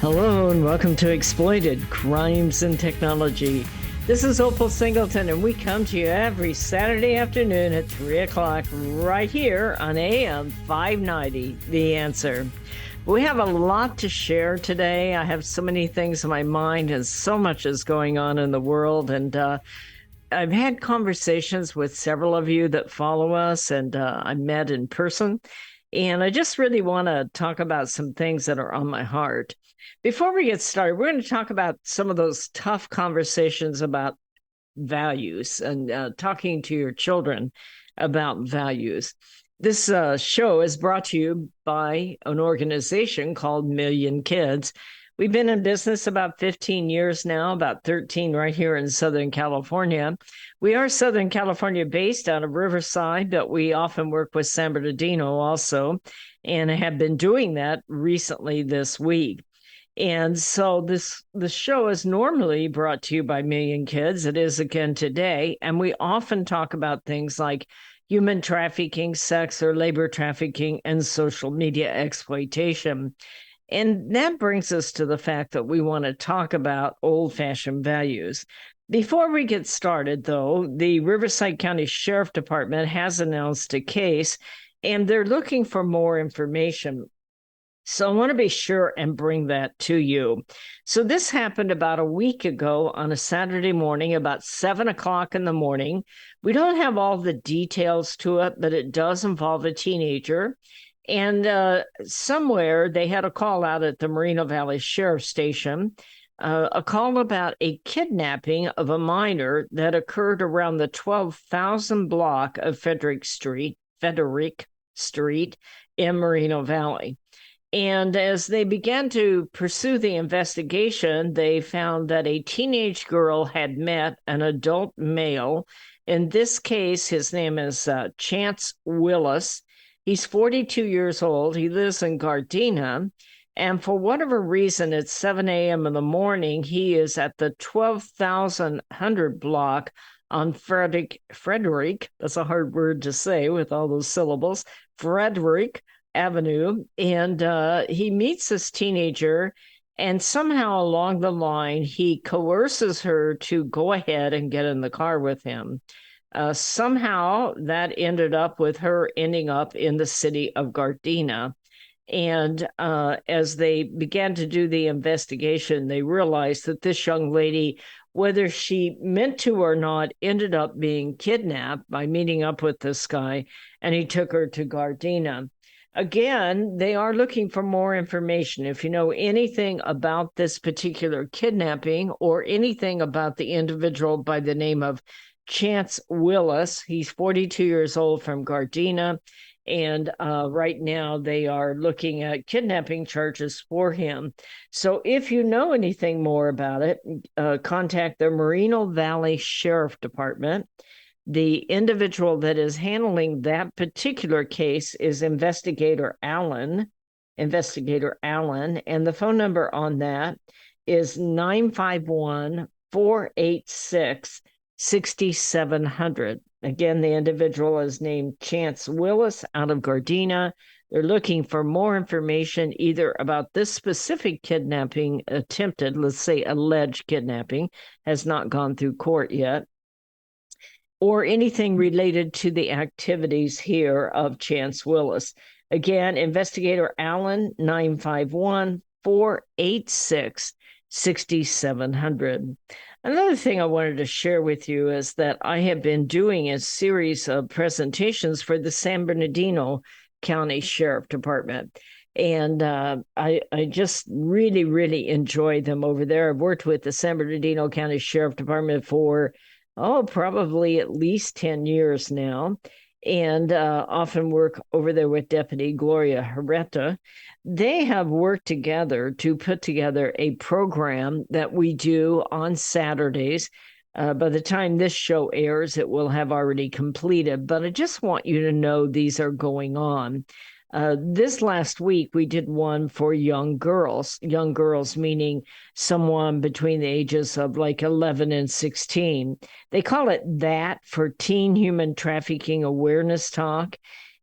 Hello and welcome to Exploited Crimes and Technology. This is Opal Singleton, and we come to you every Saturday afternoon at 3 o'clock right here on AM 590, The Answer. We have a lot to share today. I have so many things in my mind and so much is going on in the world. And I've had conversations with several of you that follow us, and I met in person. And I just really want to talk about some things that are on my heart. Before we get started, we're going to talk about some of those tough conversations about values and talking to your children about values. This show is brought to you by an organization called Million Kids. We've been in business about 15 years now, about 13 right here in Southern California. We are Southern California based out of Riverside, but we often work with San Bernardino also, and have been doing that recently this week. And so the show is normally brought to you by Million Kids. It is again today. And we often talk about things like human trafficking, sex or labor trafficking, and social media exploitation. And that brings us to the fact that we want to talk about old-fashioned values. Before we get started, though, the Riverside County Sheriff Department has announced a case, and they're looking for more information. So I want to be sure and bring that to you. So this happened about a week ago on a Saturday morning, about 7 o'clock in the morning. We don't have all the details to it, but it does involve a teenager. And somewhere they had a call out at the Moreno Valley Sheriff Station, a call about a kidnapping of a minor that occurred around the 12,000 block of Frederick Street in Moreno Valley. And as they began to pursue the investigation, they found that a teenage girl had met an adult male. In this case, his name is Chance Willis. He's 42 years old. He lives in Gardena. And for whatever reason, at 7 a.m. in the morning, he is at the 12,100 block on Frederick, that's a hard word to say with all those syllables, Frederick Avenue. And he meets this teenager, and somehow along the line, he coerces her to go ahead and get in the car with him. Somehow that ended up with her ending up in the city of Gardena. And as they began to do the investigation, they realized that this young lady, whether she meant to or not, ended up being kidnapped by meeting up with this guy, and he took her to Gardena. Again, they are looking for more information. If you know anything about this particular kidnapping or anything about the individual by the name of Chance Willis, he's 42 years old, from Gardena, and right now they are looking at kidnapping charges for him. So if you know anything more about it, contact the Moreno Valley Sheriff Department. The individual that is handling that particular case is Investigator Allen, and the phone number on that is 951-486-6700. Again, the individual is named Chance Willis out of Gardena. They're looking for more information either about this specific kidnapping attempted, let's say alleged kidnapping, has not gone through court yet, or anything related to the activities here of Chance Willis. Again, Investigator Allen, 951-486-6700. Another thing I wanted to share with you is that I have been doing a series of presentations for the San Bernardino County Sheriff Department. And I just really, really enjoy them over there. I've worked with the San Bernardino County Sheriff Department for probably at least 10 years now, and often work over there with Deputy Gloria Herreta. They have worked together to put together a program that we do on Saturdays. By the time this show airs, it will have already completed, but I just want you to know these are going on. This last week, we did one for young girls meaning someone between the ages of like 11 and 16. They call it that for Teen Human Trafficking Awareness Talk.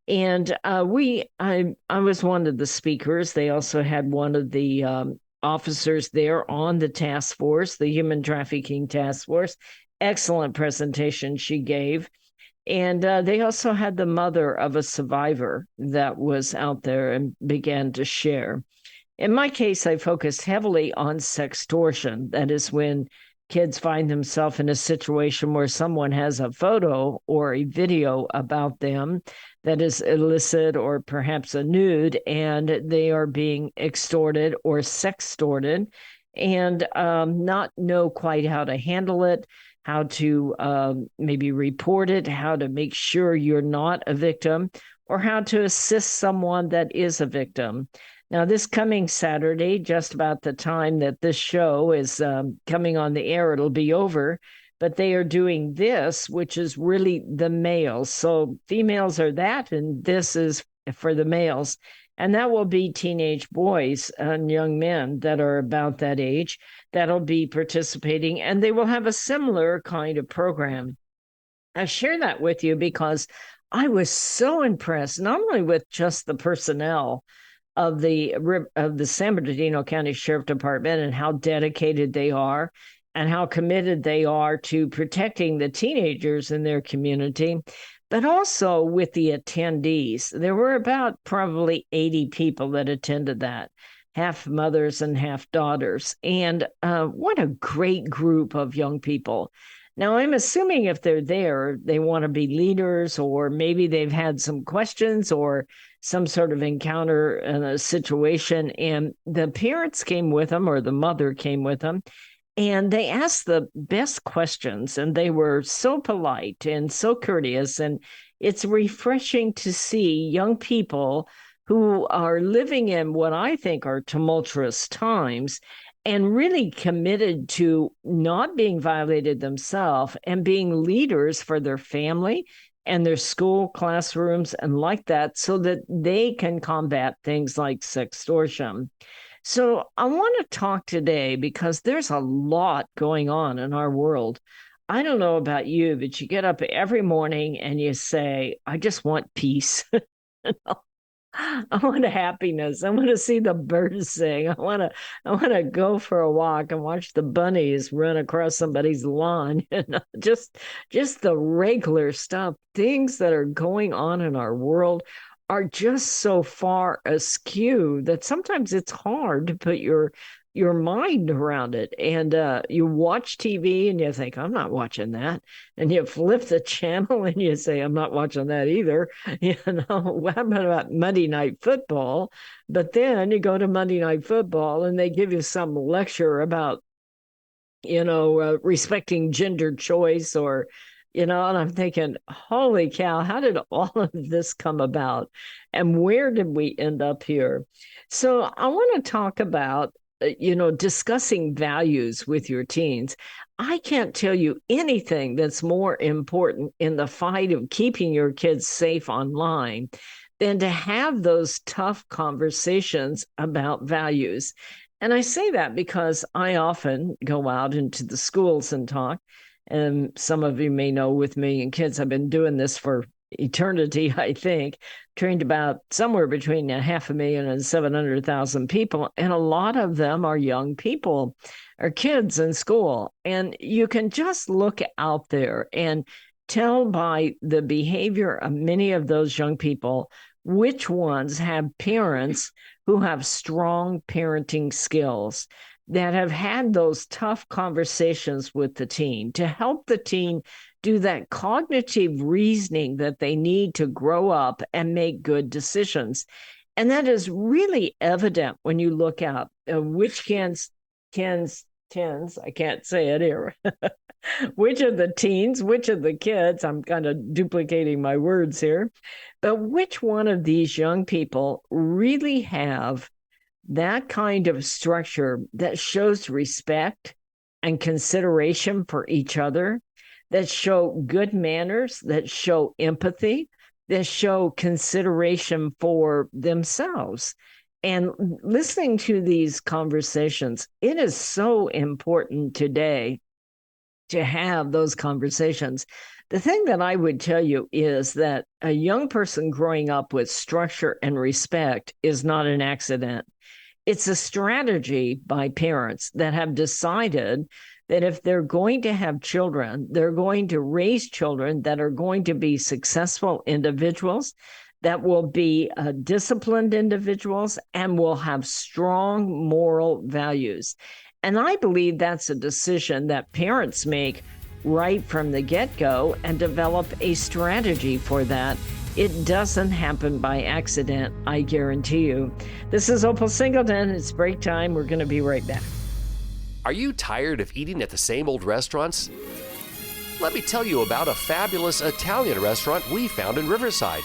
And I was one of the speakers. They also had one of the officers there on the task force, the human trafficking task force. Excellent presentation she gave. And they also had the mother of a survivor that was out there and began to share. In my case, I focused heavily on sextortion. That is when kids find themselves in a situation where someone has a photo or a video about them that is illicit or perhaps a nude, and they are being extorted or sextorted and not know quite how to handle it, how to maybe report it, how to make sure you're not a victim, or how to assist someone that is a victim. Now, this coming Saturday, just about the time that this show is coming on the air, it'll be over. But they are doing this, which is really the males. So females are that, and this is for the males. And that will be teenage boys and young men that are about that age that'll be participating, and they will have a similar kind of program. I share that with you because I was so impressed, not only with just the personnel of the San Bernardino County Sheriff Department and how dedicated they are and how committed they are to protecting the teenagers in their community, but also with the attendees. There were about probably 80 people that attended that, half mothers and half daughters. And what a great group of young people. Now, I'm assuming if they're there, they want to be leaders, or maybe they've had some questions or some sort of encounter in a situation. And the parents came with them, or the mother came with them, and they asked the best questions, and they were so polite and so courteous. And it's refreshing to see young people who are living in what I think are tumultuous times and really committed to not being violated themselves and being leaders for their family and their school classrooms and like that, so that they can combat things like sextortion. So I want to talk today because there's a lot going on in our world. I don't know about you, but you get up every morning and you say, I just want peace. I want happiness. I want to see the birds sing. I want to go for a walk and watch the bunnies run across somebody's lawn. Just the regular stuff. Things that are going on in our world are just so far askew that sometimes it's hard to put your mind around it. And you watch TV and you think, I'm not watching that. And you flip the channel and you say, I'm not watching that either. What about Monday Night Football? But then you go to Monday Night Football and they give you some lecture about, respecting gender choice, or and I'm thinking, holy cow, how did all of this come about? And where did we end up here? So I want to talk about discussing values with your teens. I can't tell you anything that's more important in the fight of keeping your kids safe online than to have those tough conversations about values. And I say that because I often go out into the schools and talk. And some of you may know, with me and kids, I've been doing this for eternity, I think, trained about somewhere between 500,000 and 700,000 people. And a lot of them are young people, or kids in school. And you can just look out there and tell by the behavior of many of those young people which ones have parents who have strong parenting skills, that have had those tough conversations with the teen to help the teen do that cognitive reasoning that they need to grow up and make good decisions. And that is really evident when you look at which tens, I can't say it here, which of the teens, which of the kids, I'm kind of duplicating my words here, but which one of these young people really have that kind of structure that shows respect and consideration for each other, that show good manners, that show empathy, that show consideration for themselves. And listening to these conversations, it is so important today to have those conversations. The thing that I would tell you is that a young person growing up with structure and respect is not an accident. It's a strategy by parents that have decided that if they're going to have children, they're going to raise children that are going to be successful individuals, that will be disciplined individuals, and will have strong moral values. And I believe that's a decision that parents make right from the get-go and develop a strategy for that. It doesn't happen by accident, I guarantee you. This is Opal Singleton. It's break time. We're going to be right back. Are you tired of eating at the same old restaurants? Let me tell you about a fabulous Italian restaurant we found in Riverside,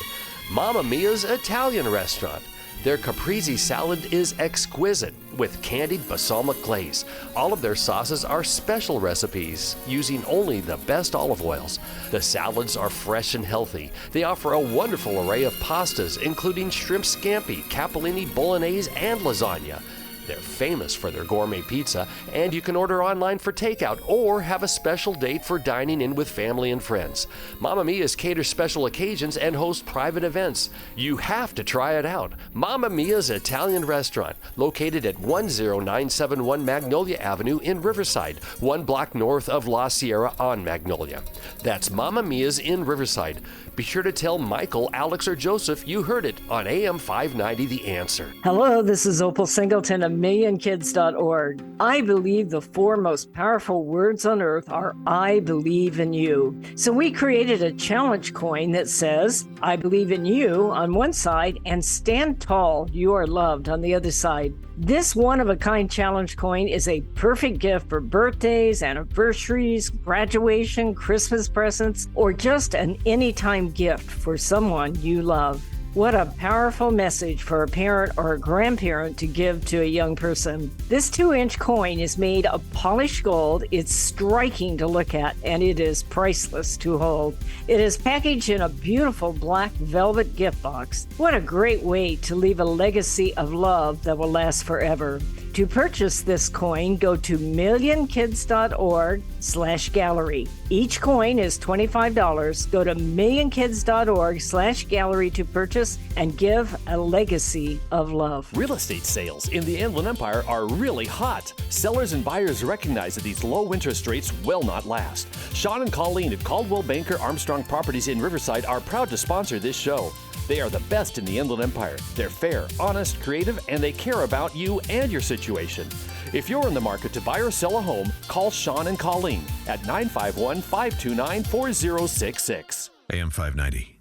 Mamma Mia's Italian Restaurant. Their caprese salad is exquisite with candied balsamic glaze. All of their sauces are special recipes using only the best olive oils. The salads are fresh and healthy. They offer a wonderful array of pastas, including shrimp scampi, capellini, bolognese, and lasagna. They're famous for their gourmet pizza, and you can order online for takeout or have a special date for dining in with family and friends. Mamma Mia's caters special occasions and host private events. You have to try it out. Mamma Mia's Italian Restaurant, located at 10971 Magnolia Avenue in Riverside, 1 block north of La Sierra on Magnolia. That's Mamma Mia's in Riverside. Be sure to tell Michael, Alex, or Joseph you heard it on AM 590 The Answer. Hello, this is Opal Singleton of millionkids.org. I believe the 4 most powerful words on earth are I believe in you. So we created a challenge coin that says I believe in you on one side and stand tall, you are loved on the other side. This one-of-a-kind challenge coin is a perfect gift for birthdays, anniversaries, graduation, Christmas presents, or just an anytime gift for someone you love. What a powerful message for a parent or a grandparent to give to a young person. This 2-inch coin is made of polished gold. It's striking to look at, and it is priceless to hold. It is packaged in a beautiful black velvet gift box. What a great way to leave a legacy of love that will last forever. To purchase this coin, go to millionkids.org/gallery. Each coin is $25. Go to millionkids.org/gallery to purchase and give a legacy of love. Real estate sales in the Inland Empire are really hot. Sellers and buyers recognize that these low interest rates will not last. Sean and Colleen at Caldwell Banker Armstrong Properties in Riverside are proud to sponsor this show. They are the best in the Inland Empire. They're fair, honest, creative, and they care about you and your situation. If you're in the market to buy or sell a home, call Sean and Colleen at 951-529-4066. AM 590,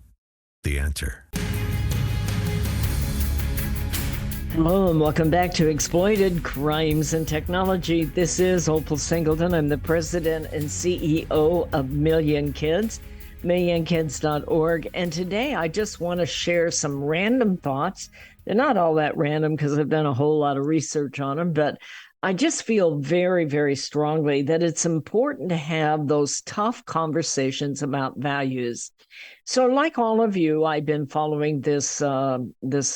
The Answer. Hello and welcome back to Exploited Crimes and Technology. This is Opal Singleton. I'm the president and CEO of Million Kids, millionkids.org. And today I just want to share some random thoughts. They're not all that random because I've done a whole lot of research on them, but I just feel very, very strongly that it's important to have those tough conversations about values. So like all of you, I've been following this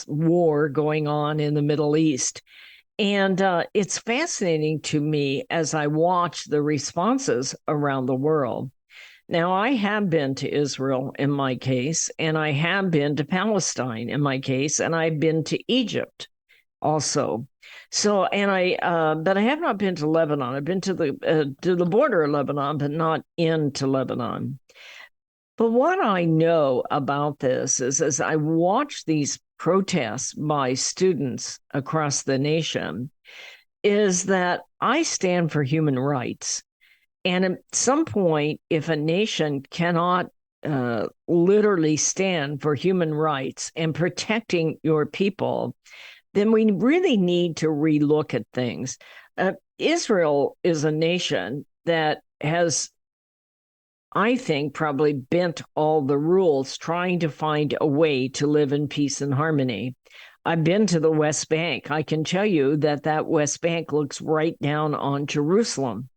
war going on in the Middle East. And it's fascinating to me as I watch the responses around the world. Now, I have been to Israel in my case, and I have been to Palestine in my case, and I've been to Egypt also. So, but I have not been to Lebanon. I've been to the border of Lebanon, but not into Lebanon. But what I know about this is, as I watch these protests by students across the nation, is that I stand for human rights. And at some point, if a nation cannot literally stand for human rights and protecting your people, then we really need to relook at things. Israel is a nation that has, I think, probably bent all the rules trying to find a way to live in peace and harmony. I've been to the West Bank. I can tell you that West Bank looks right down on Jerusalem.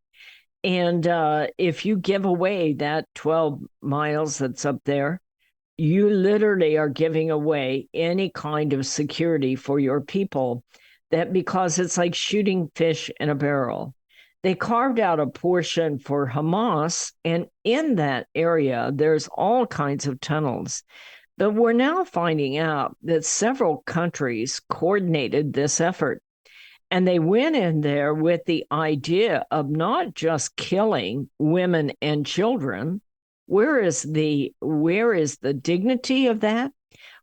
And if you give away that 12 miles that's up there, you literally are giving away any kind of security for your people, that because it's like shooting fish in a barrel. They carved out a portion for Hamas, and in that area, there's all kinds of tunnels. But we're now finding out that several countries coordinated this effort. And they went in there with the idea of not just killing women and children. Where is the dignity of that?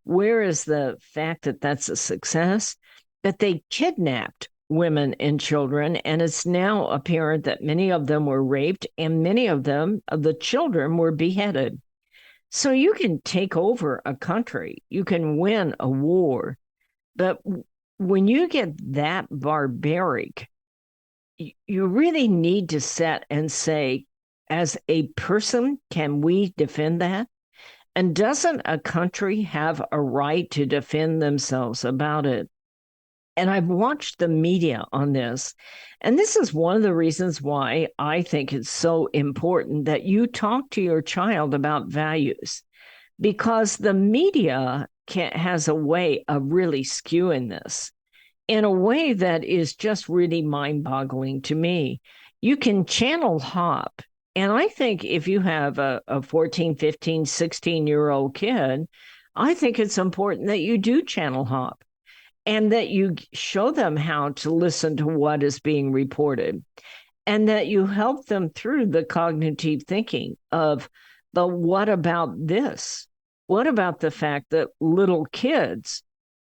Where is the fact that that's a success? That they kidnapped women and children, and it's now apparent that many of them were raped and many of them, of the children, were beheaded. So you can take over a country, you can win a war, but when you get that barbaric, you really need to set and say, as a person, can we defend that? And doesn't a country have a right to defend themselves about it? And I've watched the media on this. And this is one of the reasons why I think it's so important that you talk to your child about values, because the media has a way of really skewing this in a way that is just really mind boggling to me. You can channel hop. And I think if you have a 14, 15, 16-year-old kid, I think it's important that you do channel hop and that you show them how to listen to what is being reported and that you help them through the cognitive thinking of the what about this? What about the fact that little kids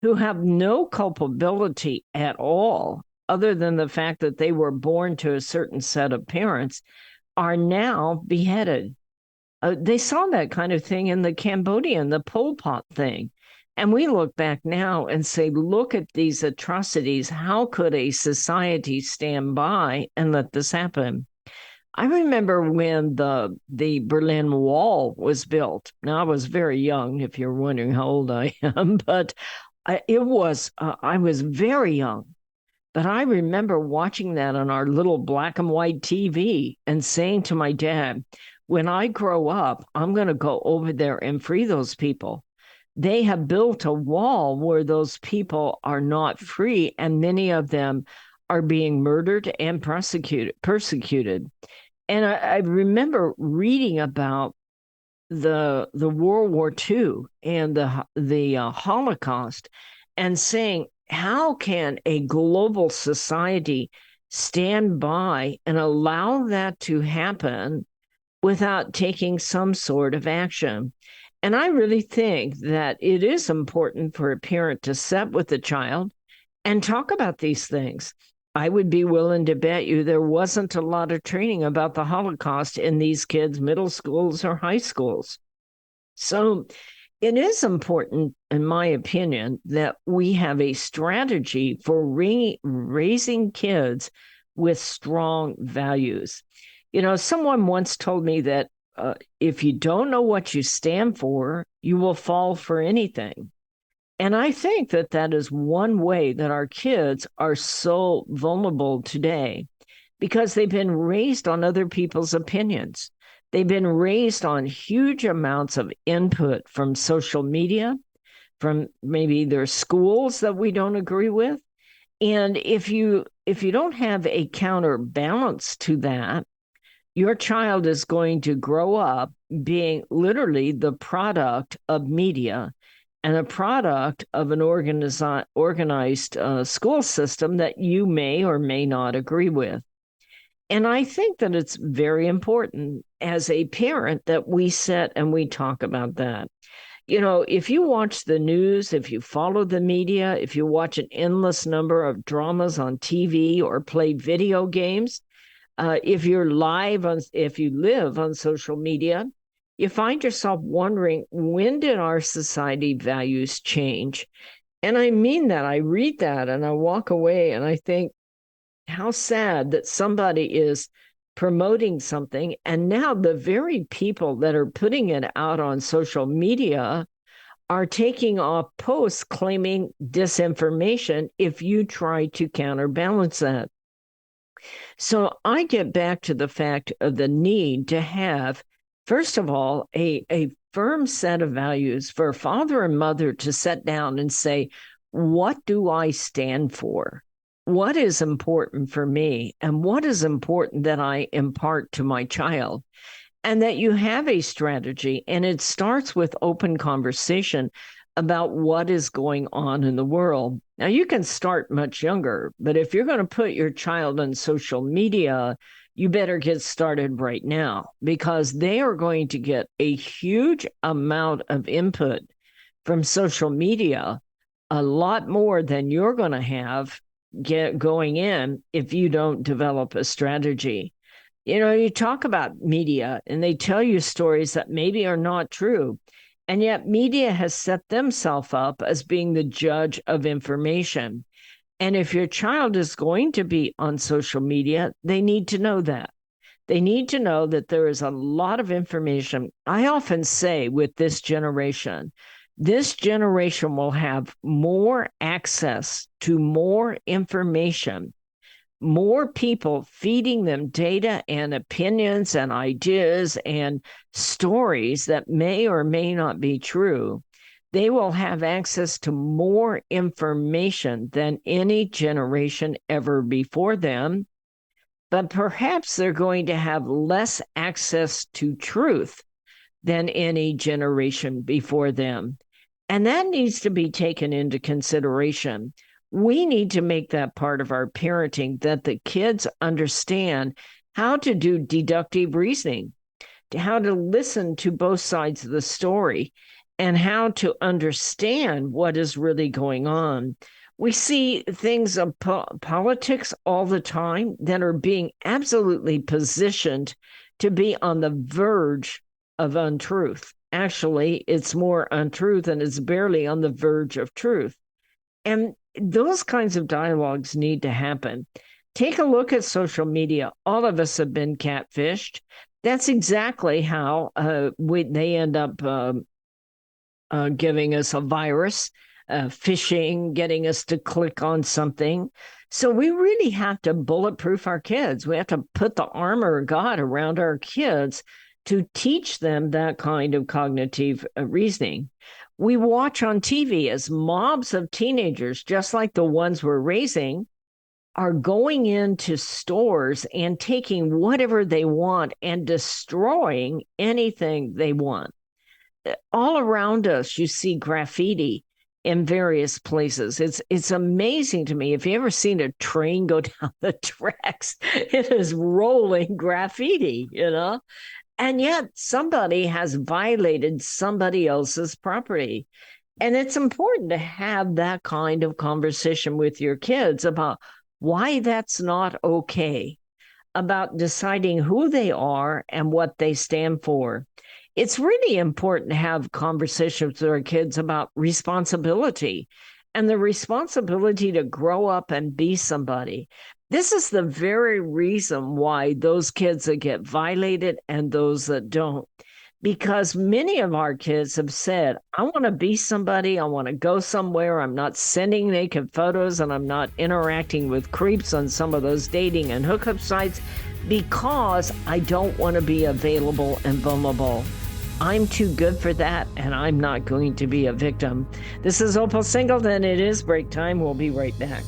who have no culpability at all, other than the fact that they were born to a certain set of parents, are now beheaded? They saw that kind of thing in the Cambodian, the Pol Pot thing. And we look back now and say, look at these atrocities. How could a society stand by and let this happen? I remember when the Berlin Wall was built. Now, I was very young, if you're wondering how old I am, but I was very young. But I remember watching that on our little black and white TV and saying to my dad, when I grow up, I'm going to go over there and free those people. They have built a wall where those people are not free, and many of them are being murdered and persecuted. And I remember reading about the World War II and the Holocaust, and saying, how can a global society stand by and allow that to happen without taking some sort of action? And I really think that it is important for a parent to sit with the child and talk about these things. I would be willing to bet you there wasn't a lot of training about the Holocaust in these kids' middle schools or high schools. So it is important, in my opinion, that we have a strategy for raising kids with strong values. You know, someone once told me that if you don't know what you stand for, you will fall for anything. And I think that that is one way that our kids are so vulnerable today, because they've been raised on other people's opinions. They've been raised on huge amounts of input from social media, from maybe their schools that we don't agree with. And if you don't have a counterbalance to that, your child is going to grow up being literally the product of media and a product of an organized school system that you may or may not agree with. And I think that it's very important as a parent that we sit and we talk about that. You know, if you watch the news, if you follow the media, if you watch an endless number of dramas on TV or play video games, if you live on social media, you find yourself wondering, when did our society values change? And I mean that. I read that and I walk away and I think, how sad that somebody is promoting something, and now the very people that are putting it out on social media are taking off posts claiming disinformation if you try to counterbalance that. So I get back to the fact of the need to have, first of all, a firm set of values for a father and mother to sit down and say, what do I stand for? What is important for me? And what is important that I impart to my child? And that you have a strategy. And it starts with open conversation about what is going on in the world. Now, you can start much younger, but if you're going to put your child on social media, you better get started right now, because they are going to get a huge amount of input from social media, a lot more than you're going to have going in if you don't develop a strategy. You know, you talk about media and they tell you stories that maybe are not true. And yet media has set themselves up as being the judge of information. And if your child is going to be on social media, they need to know that. They need to know that there is a lot of information. I often say with this generation will have more access to more information, more people feeding them data and opinions and ideas and stories that may or may not be true. They will have access to more information than any generation ever before them, but perhaps they're going to have less access to truth than any generation before them. And that needs to be taken into consideration. We need to make that part of our parenting, that the kids understand how to do deductive reasoning, how to listen to both sides of the story, and how to understand what is really going on. We see things of politics all the time that are being absolutely positioned to be on the verge of untruth. Actually, it's more untruth and it's barely on the verge of truth. And those kinds of dialogues need to happen. Take a look at social media. All of us have been catfished. That's exactly how they end up giving us a virus, phishing, getting us to click on something. So we really have to bulletproof our kids. We have to put the armor of God around our kids to teach them that kind of cognitive reasoning. We watch on TV as mobs of teenagers, just like the ones we're raising, are going into stores and taking whatever they want and destroying anything they want. All around us, you see graffiti in various places. It's amazing to me. If you ever seen a train go down the tracks, it is rolling graffiti, you know? And yet somebody has violated somebody else's property. And it's important to have that kind of conversation with your kids about why that's not okay, about deciding who they are and what they stand for. It's really important to have conversations with our kids about responsibility and the responsibility to grow up and be somebody. This is the very reason why those kids that get violated and those that don't, because many of our kids have said, I want to be somebody, I want to go somewhere, I'm not sending naked photos, and I'm not interacting with creeps on some of those dating and hookup sites because I don't want to be available and vulnerable. I'm too good for that, and I'm not going to be a victim. This is Opal Singleton. It is break time. We'll be right back.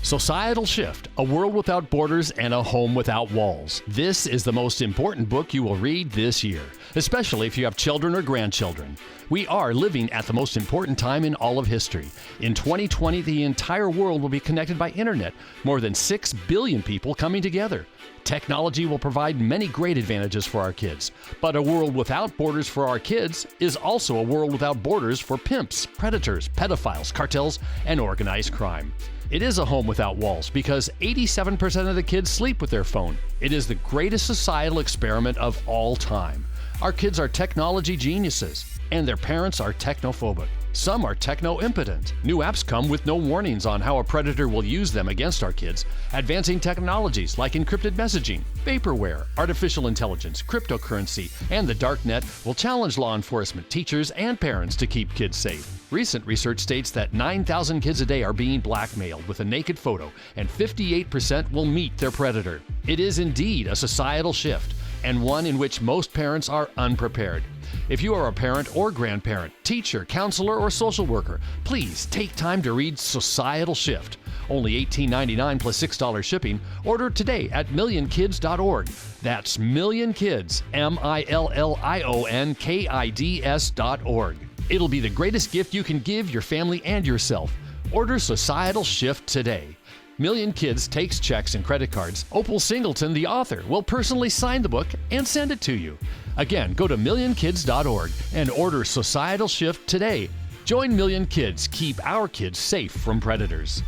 Societal Shift, A World Without Borders and a Home Without Walls. This is the most important book you will read this year, especially if you have children or grandchildren. We are living at the most important time in all of history. In 2020, the entire world will be connected by internet, more than 6 billion people coming together. Technology will provide many great advantages for our kids, but a world without borders for our kids is also a world without borders for pimps, predators, pedophiles, cartels, and organized crime. It is a home without walls because 87% of the kids sleep with their phone. It is the greatest societal experiment of all time. Our kids are technology geniuses, and their parents are technophobic. Some are techno-impotent. New apps come with no warnings on how a predator will use them against our kids. Advancing technologies like encrypted messaging, vaporware, artificial intelligence, cryptocurrency, and the dark net will challenge law enforcement, teachers, and parents to keep kids safe. Recent research states that 9,000 kids a day are being blackmailed with a naked photo, and 58% will meet their predator. It is indeed a societal shift, and one in which most parents are unprepared. If you are a parent or grandparent, teacher, counselor, or social worker, please take time to read Societal Shift. Only $18.99 plus $6 shipping. Order today at millionkids.org. That's millionkids, MILLIONKIDS.org. It'll be the greatest gift you can give your family and yourself. Order Societal Shift today. Million Kids takes checks and credit cards. Opal Singleton, the author, will personally sign the book and send it to you. Again, go to millionkids.org and order Societal Shift today. Join Million Kids. Keep our kids safe from predators.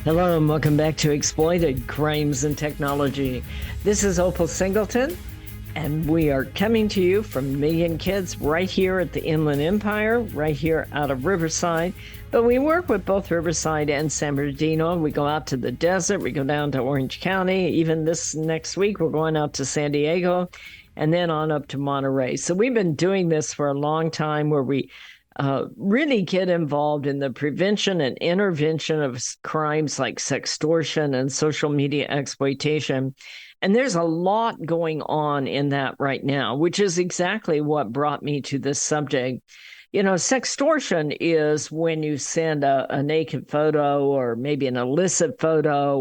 Hello and welcome back to Exploited Crimes and Technology. This is Opal Singleton, and we are coming to you from Million Kids right here at the Inland Empire, right here out of Riverside. But we work with both Riverside and San Bernardino. We go out to the desert, we go down to Orange County. Even this next week, we're going out to San Diego and then on up to Monterey. So we've been doing this for a long time, where we really get involved in the prevention and intervention of crimes like sextortion and social media exploitation. And there's a lot going on in that right now, which is exactly what brought me to this subject. You know, sextortion is when you send a naked photo, or maybe an illicit photo,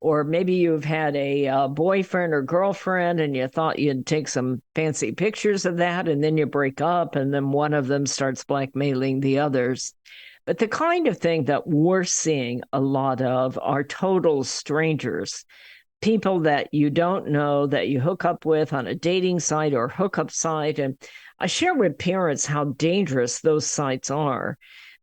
or maybe you've had a boyfriend or girlfriend and you thought you'd take some fancy pictures of that, and then you break up, and then one of them starts blackmailing the others. But the kind of thing that we're seeing a lot of are total strangers, people that you don't know, that you hook up with on a dating site or hookup site. And I share with parents how dangerous those sites are,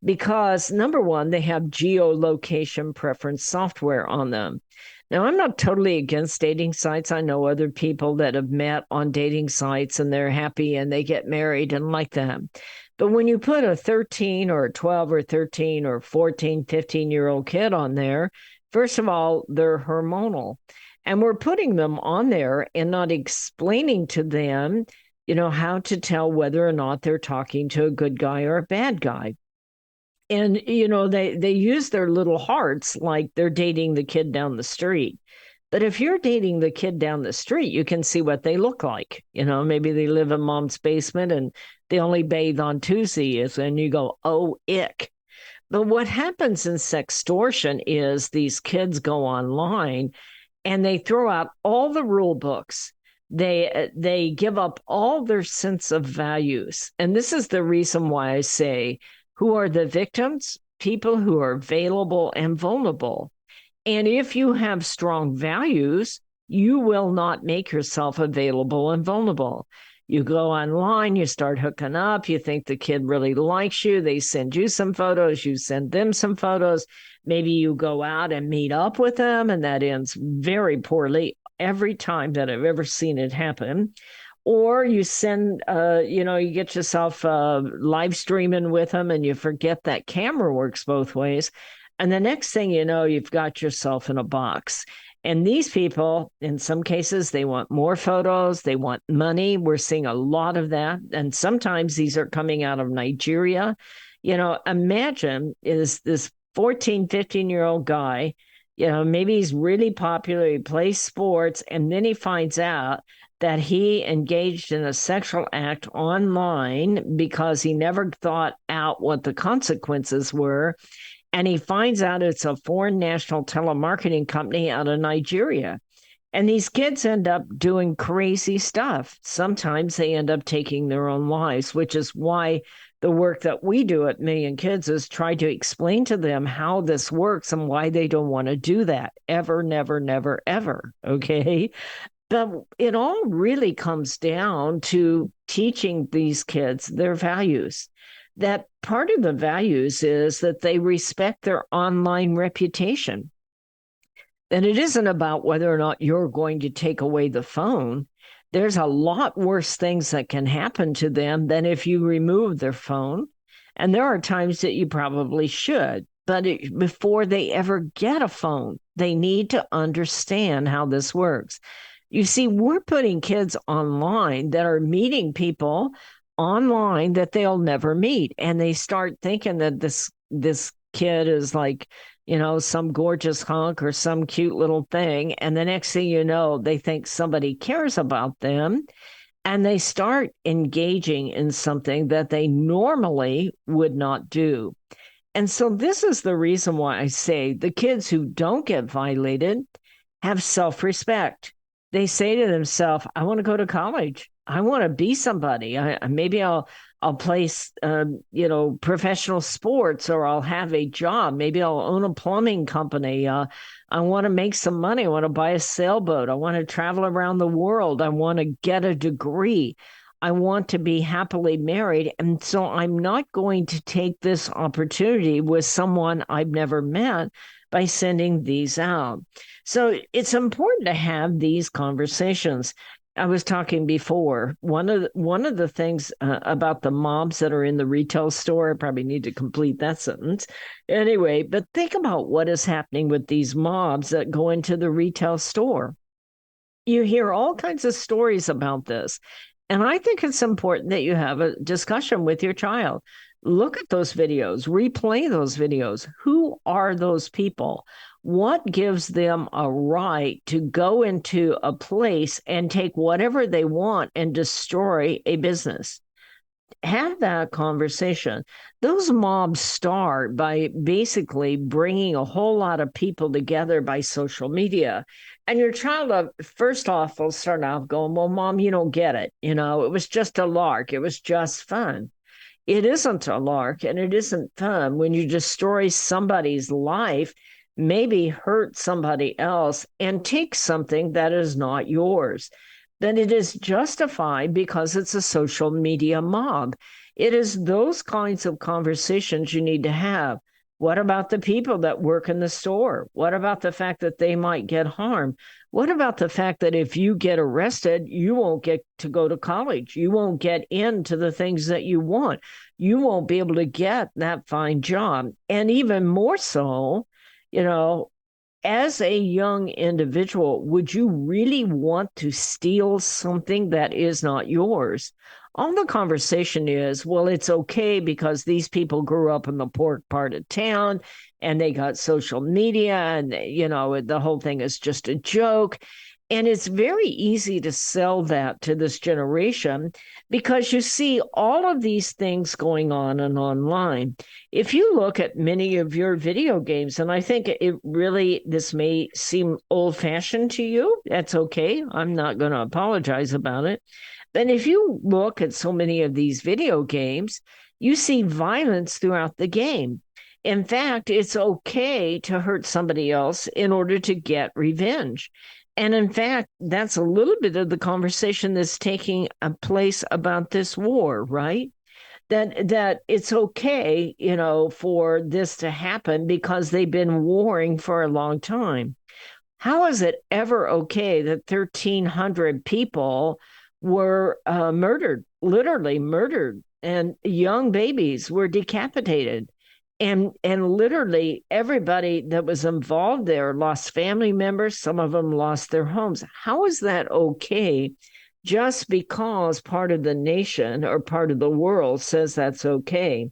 because number one, they have geolocation preference software on them. Now, I'm not totally against dating sites. I know other people that have met on dating sites and they're happy and they get married and like that. But when you put a 13 or a 12 or 13 or 14, 15-year-old kid on there, first of all, they're hormonal. And we're putting them on there and not explaining to them, you know, how to tell whether or not they're talking to a good guy or a bad guy. And, you know, they use their little hearts like they're dating the kid down the street. But if you're dating the kid down the street, you can see what they look like. You know, maybe they live in mom's basement and they only bathe on Tuesdays, and you go, oh, ick. But what happens in sextortion is these kids go online and they throw out all the rule books. They give up all their sense of values. And this is the reason why I say, who are the victims? People who are available and vulnerable. And if you have strong values, you will not make yourself available and vulnerable. You go online, you start hooking up, you think the kid really likes you, they send you some photos, you send them some photos. Maybe you go out and meet up with them, and that ends very poorly every time that I've ever seen it happen. Or you send, you get yourself live streaming with them and you forget that camera works both ways. And the next thing you know, you've got yourself in a box. And these people, in some cases, they want more photos, they want money. We're seeing a lot of that. And sometimes these are coming out of Nigeria. You know, imagine is this 14, 15-year-old guy, you know, maybe he's really popular, he plays sports, and then he finds out that he engaged in a sexual act online because he never thought out what the consequences were. And he finds out it's a foreign national telemarketing company out of Nigeria. And these kids end up doing crazy stuff. Sometimes they end up taking their own lives, which is why the work that we do at Million Kids is try to explain to them how this works and why they don't want to do that ever, never, never, ever. Okay. But it all really comes down to teaching these kids their values. That part of the values is that they respect their online reputation. And it isn't about whether or not you're going to take away the phone. There's a lot worse things that can happen to them than if you remove their phone. And there are times that you probably should. But before they ever get a phone, they need to understand how this works. You see, we're putting kids online that are meeting people online that they'll never meet. And they start thinking that this kid is like, you know, some gorgeous hunk or some cute little thing. And the next thing you know, they think somebody cares about them. And they start engaging in something that they normally would not do. And so this is the reason why I say the kids who don't get violated have self-respect. they say to themselves, I want to go to college. I want to be somebody. Maybe I'll play, professional sports, or I'll have a job. Maybe I'll own a plumbing company. I want to make some money. I want to buy a sailboat. I want to travel around the world. I want to get a degree. I want to be happily married. And so I'm not going to take this opportunity with someone I've never met by sending these out. So it's important to have these conversations. I was talking before. One of the things about the moms that are in the retail store, I probably need to complete that sentence. Anyway, but think about what is happening with these mobs that go into the retail store. You hear all kinds of stories about this. And I think it's important that you have a discussion with your child. Look at those videos, replay those videos. Who are those people? What gives them a right to go into a place and take whatever they want and destroy a business? Have that conversation. Those mobs start by basically bringing a whole lot of people together by social media. And your child, first off, will start off going, well, mom, you don't get it. It was just a lark. It was just fun. It isn't a lark, and it isn't fun when you destroy somebody's life, maybe hurt somebody else, and take something that is not yours. Then it is justified because it's a social media mob. It is those kinds of conversations you need to have. What about the people that work in the store? What about the fact that they might get harmed? What about the fact that if you get arrested, you won't get to go to college? You won't get into the things that you want. You won't be able to get that fine job. And even more so, as a young individual, would you really want to steal something that is not yours? All the conversation is, well, it's okay because these people grew up in the poor part of town and they got social media, and, the whole thing is just a joke. And it's very easy to sell that to this generation because you see all of these things going on and online. If you look at many of your video games, and I think this may seem old fashioned to you, that's okay. I'm not going to apologize about it. But if you look at so many of these video games, you see violence throughout the game. In fact, it's okay to hurt somebody else in order to get revenge. And in fact, that's a little bit of the conversation that's taking place about this war, right? That it's okay, for this to happen because they've been warring for a long time. How is it ever okay that 1,300 people were murdered, literally murdered, and young babies were decapitated? And literally everybody that was involved there lost family members. Some of them lost their homes. How is that okay just because part of the nation or part of the world says that's okay?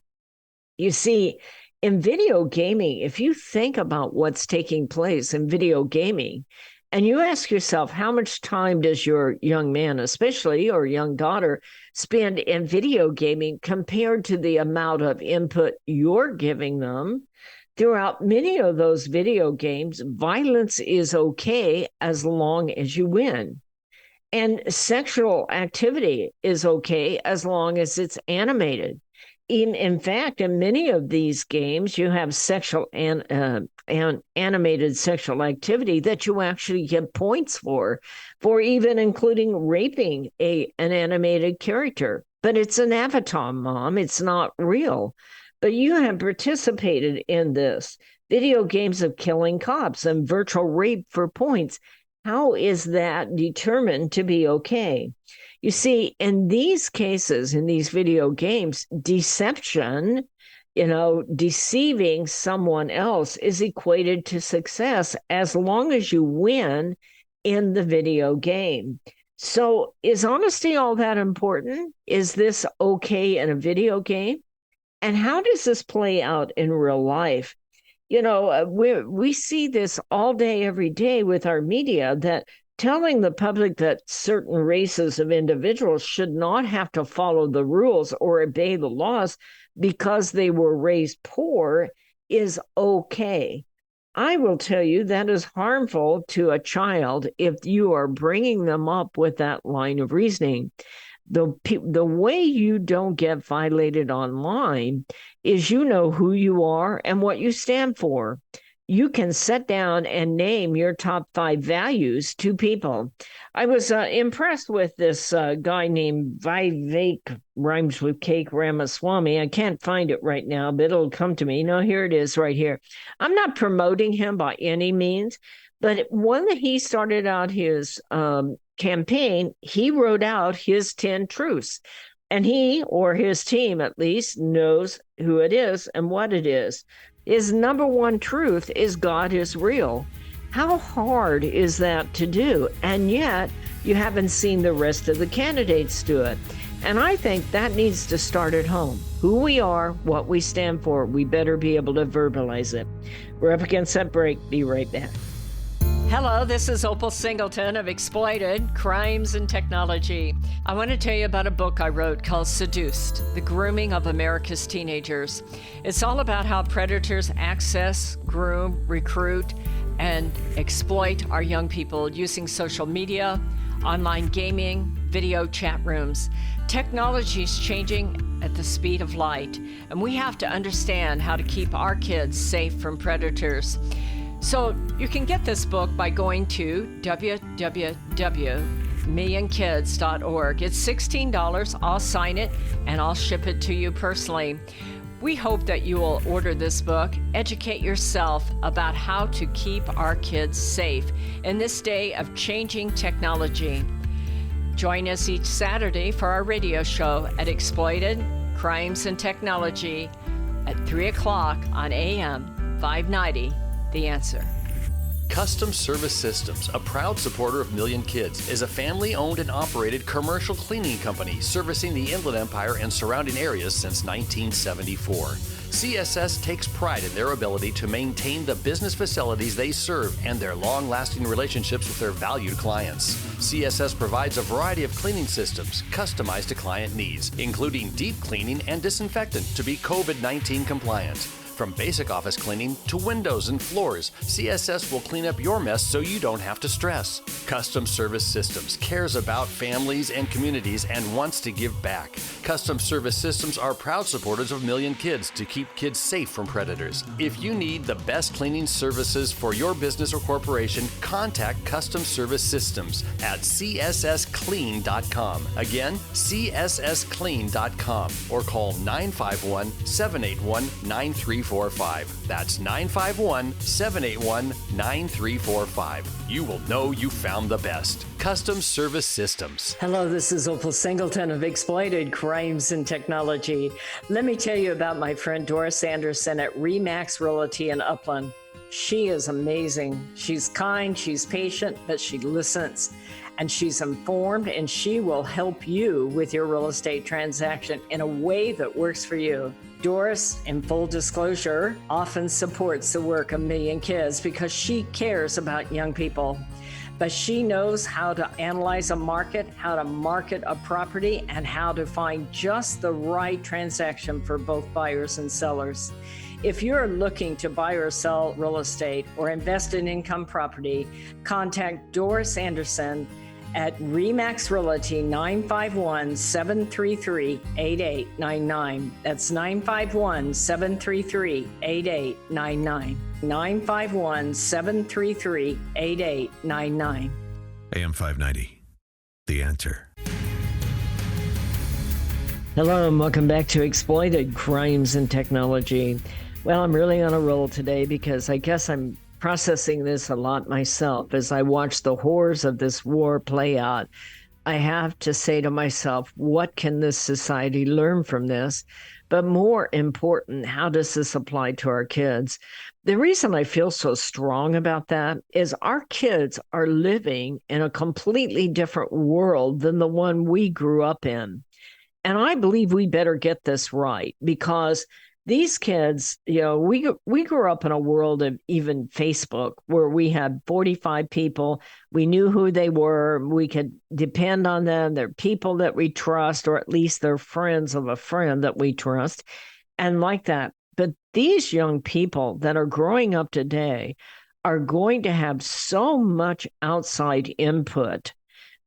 You see, in video gaming, if you think about what's taking place in video gaming, and you ask yourself, how much time does your young man, especially, or young daughter, spend in video gaming compared to the amount of input you're giving them? Throughout many of those video games, violence is okay as long as you win. And sexual activity is okay as long as it's animated. In fact, in many of these games, you have sexual and animated sexual activity that you actually get points for even including raping an animated character. But it's an avatar, Mom. It's not real. But you have participated in this. Video games of killing cops and virtual rape for points. How is that determined to be okay? You see, in these cases, in these video games, deception, deceiving someone else is equated to success as long as you win in the video game. So is honesty all that important? Is this okay in a video game? And how does this play out in real life? We see this all day, every day with our media, that telling the public that certain races of individuals should not have to follow the rules or obey the laws because they were raised poor is okay. I will tell you that is harmful to a child if you are bringing them up with that line of reasoning. The way you don't get violated online is you know who you are and what you stand for. You can sit down and name your top 5 values to people. I was impressed with this guy named Vivek, rhymes with cake, Ramaswamy. I can't find it right now, but it'll come to me. No, here it is right here. I'm not promoting him by any means, but when he started out his campaign, he wrote out his 10 truths. And he, or his team at least, knows who it is and what it is. His number one truth is God is real. How hard is that to do? And yet, you haven't seen the rest of the candidates do it. And I think that needs to start at home. Who we are, what we stand for, we better be able to verbalize it. We're up against that break. Be right back. Hello, this is Opal Singleton of Exploited, Crimes and Technology. I want to tell you about a book I wrote called Seduced, The Grooming of America's Teenagers. It's all about how predators access, groom, recruit, and exploit our young people using social media, online gaming, video chat rooms. Technology is changing at the speed of light, and we have to understand how to keep our kids safe from predators. So you can get this book by going to www.millionkids.org. It's $16. I'll sign it and I'll ship it to you personally. We hope that you will order this book, educate yourself about how to keep our kids safe in this day of changing technology. Join us each Saturday for our radio show at Exploited, Crimes and Technology at 3 o'clock on AM 590. The Answer. Custom Service Systems, a proud supporter of Million Kids, is a family-owned and operated commercial cleaning company servicing the Inland Empire and surrounding areas since 1974. CSS takes pride in their ability to maintain the business facilities they serve and their long-lasting relationships with their valued clients. CSS provides a variety of cleaning systems customized to client needs, including deep cleaning and disinfectant to be COVID-19 compliant. From basic office cleaning to windows and floors, CSS will clean up your mess so you don't have to stress. Custom Service Systems cares about families and communities and wants to give back. Custom Service Systems are proud supporters of Million Kids to keep kids safe from predators. If you need the best cleaning services for your business or corporation, contact Custom Service Systems at cssclean.com. Again, cssclean.com or call 951-781-9345. That's 951-781-9345. You will know you found the best. Custom Service Systems. Hello, this is Opal Singleton of Exploited Crimes and Technology. Let me tell you about my friend Doris Anderson at Remax Realty in Upland. She is amazing. She's kind, she's patient, but she listens. And she's informed, and she will help you with your real estate transaction in a way that works for you. Doris, in full disclosure, often supports the work of Million Kids because she cares about young people. But she knows how to analyze a market, how to market a property, and how to find just the right transaction for both buyers and sellers. If you're looking to buy or sell real estate or invest in income property, contact Doris Anderson at Remax Realty 951-733-8899. That's 951-733-8899. 951-733-8899. AM 590. The Answer. Hello and welcome back to Exploited Crimes and Technology. Well, I'm really on a roll today because I guess I'm processing this a lot myself as I watch the horrors of this war play out. I have to say to myself, what can this society learn from this? But more important, how does this apply to our kids? The reason I feel so strong about that is our kids are living in a completely different world than the one we grew up in. And I believe we better get this right because these kids, we grew up in a world of even Facebook where we had 45 people. We knew who they were. We could depend on them. They're people that we trust, or at least they're friends of a friend that we trust. And like that. But these young people that are growing up today are going to have so much outside input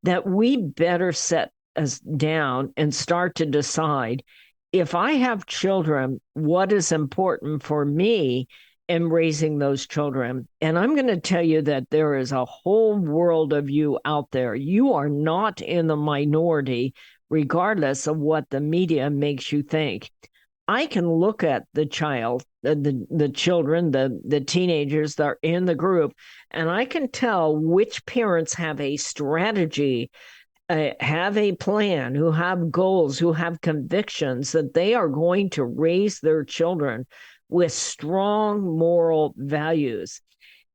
that we better set us down and start to decide, if I have children, what is important for me in raising those children. And I'm going to tell you that there is a whole world of you out there. You are not in the minority, regardless of what the media makes you think. I can look at the child, the children, the teenagers that are in the group, and I can tell which parents have a strategy, have a plan, who have goals, who have convictions that they are going to raise their children with strong moral values.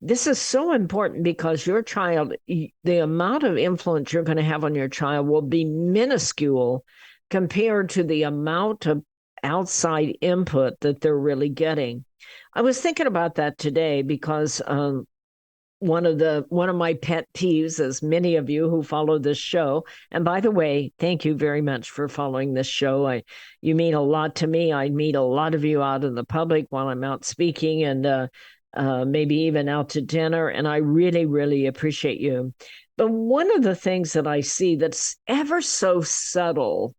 This is so important because your child, the amount of influence you're going to have on your child will be minuscule compared to the amount of outside input that they're really getting. I was thinking about that today because one of my pet peeves, as many of you who follow this show, and by the way, thank you very much for following this show. You mean a lot to me. I meet a lot of you out in the public while I'm out speaking and maybe even out to dinner, and I really, really appreciate you. But one of the things that I see that's ever so subtle,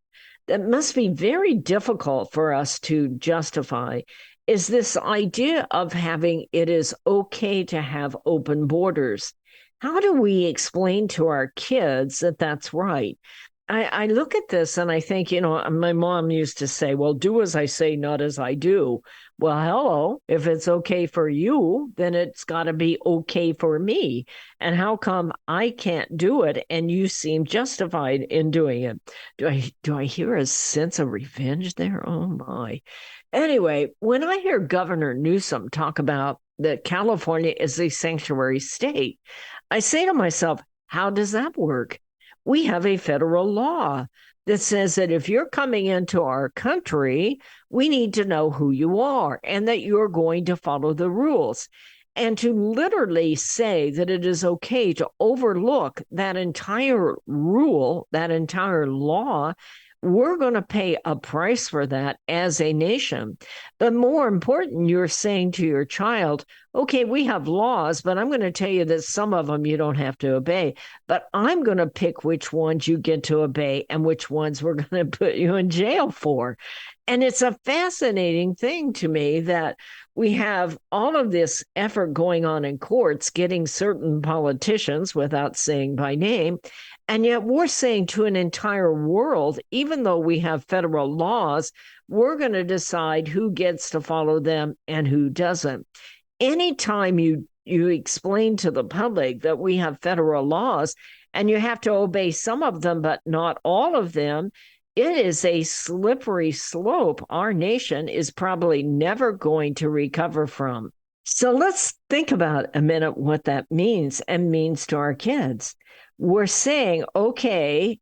that must be very difficult for us to justify, is this idea of having it is okay to have open borders. How do we explain to our kids that that's right? I look at this and I think, my mom used to say, well, do as I say, not as I do. Well, hello, if it's okay for you, then it's got to be okay for me. And how come I can't do it and you seem justified in doing it? Do I hear a sense of revenge there? Oh my. Anyway, when I hear Governor Newsom talk about that California is a sanctuary state, I say to myself, how does that work? We have a federal law that says that if you're coming into our country, we need to know who you are and that you're going to follow the rules. And to literally say that it is okay to overlook that entire rule, that entire law, we're going to pay a price for that as a nation. But more important, you're saying to your child, okay, we have laws, but I'm going to tell you that some of them you don't have to obey. But I'm going to pick which ones you get to obey and which ones we're going to put you in jail for. And it's a fascinating thing to me that we have all of this effort going on in courts, getting certain politicians, without saying by name, and yet we're saying to an entire world, even though we have federal laws, we're going to decide who gets to follow them and who doesn't. Anytime you explain to the public that we have federal laws and you have to obey some of them, but not all of them, it is a slippery slope our nation is probably never going to recover from. So let's think about a minute what that means and means to our kids. We're saying, okay,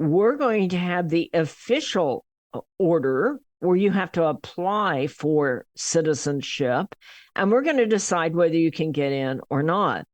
we're going to have the official order where you have to apply for citizenship, and we're going to decide whether you can get in or not.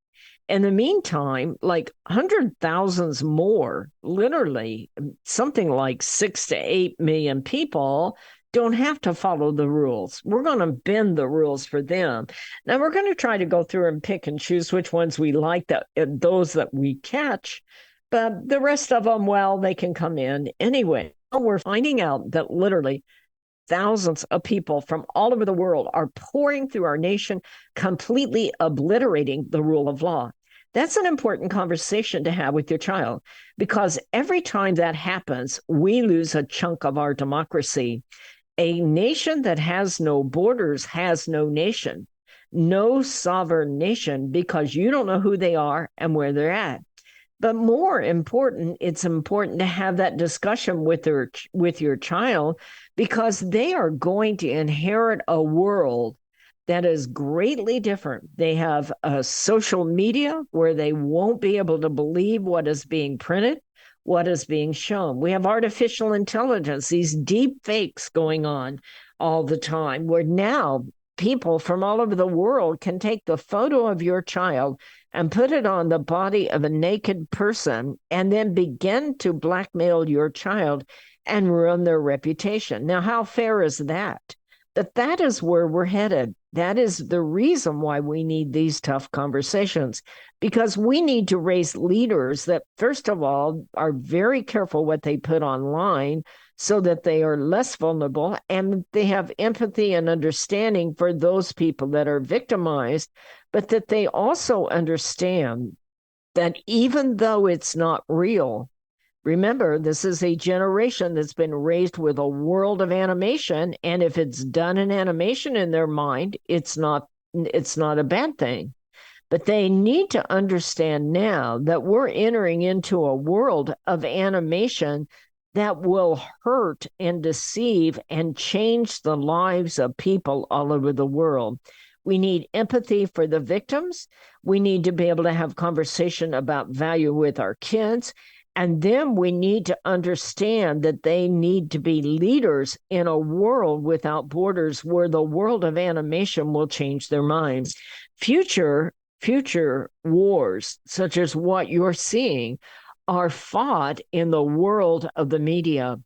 In the meantime, like 100,000 more, literally something like 6 to 8 million people don't have to follow the rules. We're going to bend the rules for them. Now, we're going to try to go through and pick and choose which ones we like, those that we catch, but the rest of them, well, they can come in anyway. We're finding out that literally thousands of people from all over the world are pouring through our nation, completely obliterating the rule of law. That's an important conversation to have with your child, because every time that happens, we lose a chunk of our democracy. A nation that has no borders has no nation, no sovereign nation, because you don't know who they are and where they're at. But more important, it's important to have that discussion with your child, because they are going to inherit a world that is greatly different. They have a social media where they won't be able to believe what is being printed, what is being shown. We have artificial intelligence, these deep fakes going on all the time, where now people from all over the world can take the photo of your child and put it on the body of a naked person and then begin to blackmail your child and ruin their reputation. Now, how fair is that? that is where we're headed. That is the reason why we need these tough conversations, because we need to raise leaders that, first of all, are very careful what they put online so that they are less vulnerable and they have empathy and understanding for those people that are victimized, but that they also understand that even though it's not real, remember, this is a generation that's been raised with a world of animation, and if it's done in animation in their mind, it's not a bad thing. But they need to understand now that we're entering into a world of animation that will hurt and deceive and change the lives of people all over the world. We need empathy for the victims. We need to be able to have conversation about value with our kids. And then we need to understand that they need to be leaders in a world without borders where the world of animation will change their minds. Future wars, such as what you're seeing, are fought in the world of the media.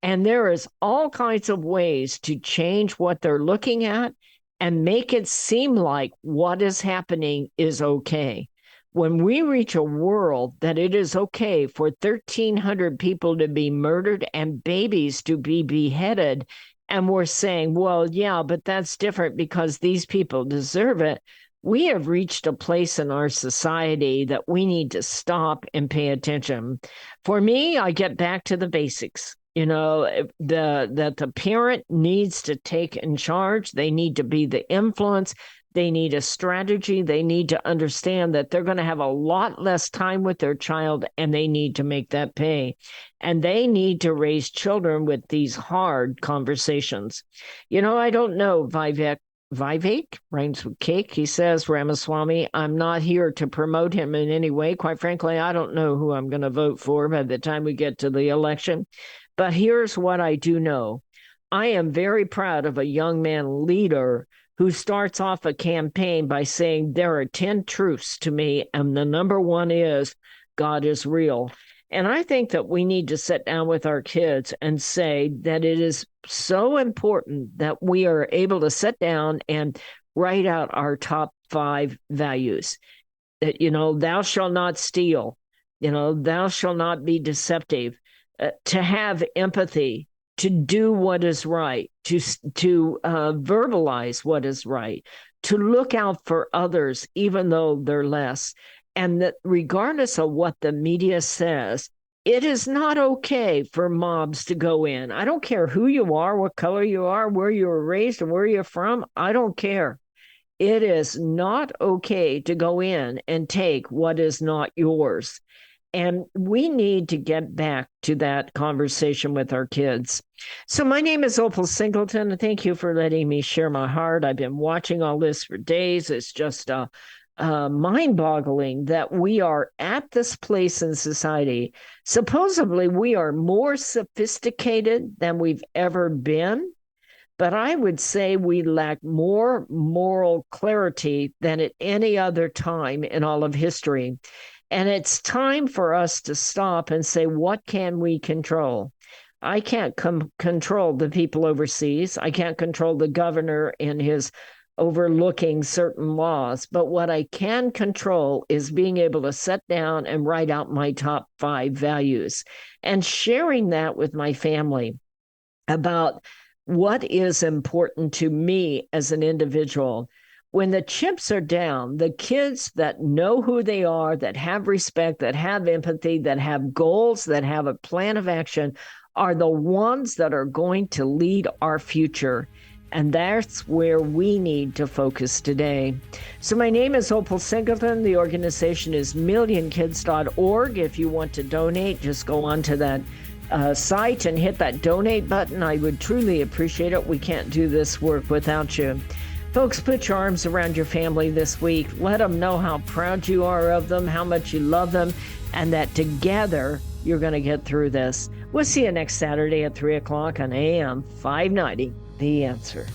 And there is all kinds of ways to change what they're looking at and make it seem like what is happening is okay. When we reach a world that it is okay for 1,300 people to be murdered and babies to be beheaded, and we're saying, well, yeah, but that's different because these people deserve it, we have reached a place in our society that we need to stop and pay attention. For me, I get back to the basics. That the parent needs to take in charge. They need to be the influence. They need a strategy. They need to understand that they're going to have a lot less time with their child, and they need to make that pay. And they need to raise children with these hard conversations. I don't know, Vivek rhymes with cake. He says, Ramaswamy, I'm not here to promote him in any way. Quite frankly, I don't know who I'm going to vote for by the time we get to the election. But here's what I do know. I am very proud of a young man leader who starts off a campaign by saying, there are 10 truths to me, and the number one is God is real. And I think that we need to sit down with our kids and say that it is so important that we are able to sit down and write out our top 5 values. That, thou shalt not steal, thou shalt not be deceptive, to have empathy, to do what is right, to verbalize what is right, to look out for others, even though they're less. And that regardless of what the media says, it is not okay for mobs to go in. I don't care who you are, what color you are, where you were raised, and where you're from. I don't care. It is not okay to go in and take what is not yours. And we need to get back to that conversation with our kids. So my name is Opal Singleton, and thank you for letting me share my heart. I've been watching all this for days. It's just mind-boggling that we are at this place in society. Supposedly, we are more sophisticated than we've ever been, but I would say we lack more moral clarity than at any other time in all of history. And it's time for us to stop and say, what can we control? I can't control the people overseas. I can't control the governor in his overlooking certain laws. But what I can control is being able to sit down and write out my top 5 values and sharing that with my family about what is important to me as an individual. When the chips are down, the kids that know who they are, that have respect, that have empathy, that have goals, that have a plan of action, are the ones that are going to lead our future. And that's where we need to focus today. So my name is Opal Singleton. The organization is millionkids.org. If you want to donate, just go on to that site and hit that donate button. I would truly appreciate it. We can't do this work without you. Folks, put your arms around your family this week. Let them know how proud you are of them, how much you love them, and that together you're going to get through this. We'll see you next Saturday at 3 o'clock on AM 590, The Answer.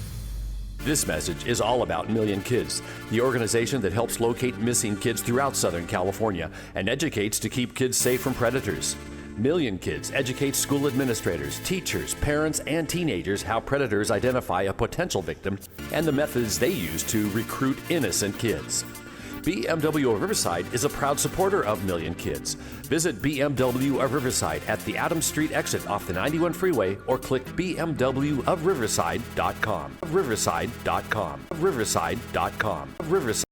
This message is all about Million Kids, the organization that helps locate missing kids throughout Southern California and educates to keep kids safe from predators. Million Kids educates school administrators, teachers, parents, and teenagers how predators identify a potential victim and the methods they use to recruit innocent kids. BMW of Riverside is a proud supporter of Million Kids. Visit BMW of Riverside at the Adams Street exit off the 91 freeway or click bmwofriverside.com. Riverside.com. Riverside.com. Riverside.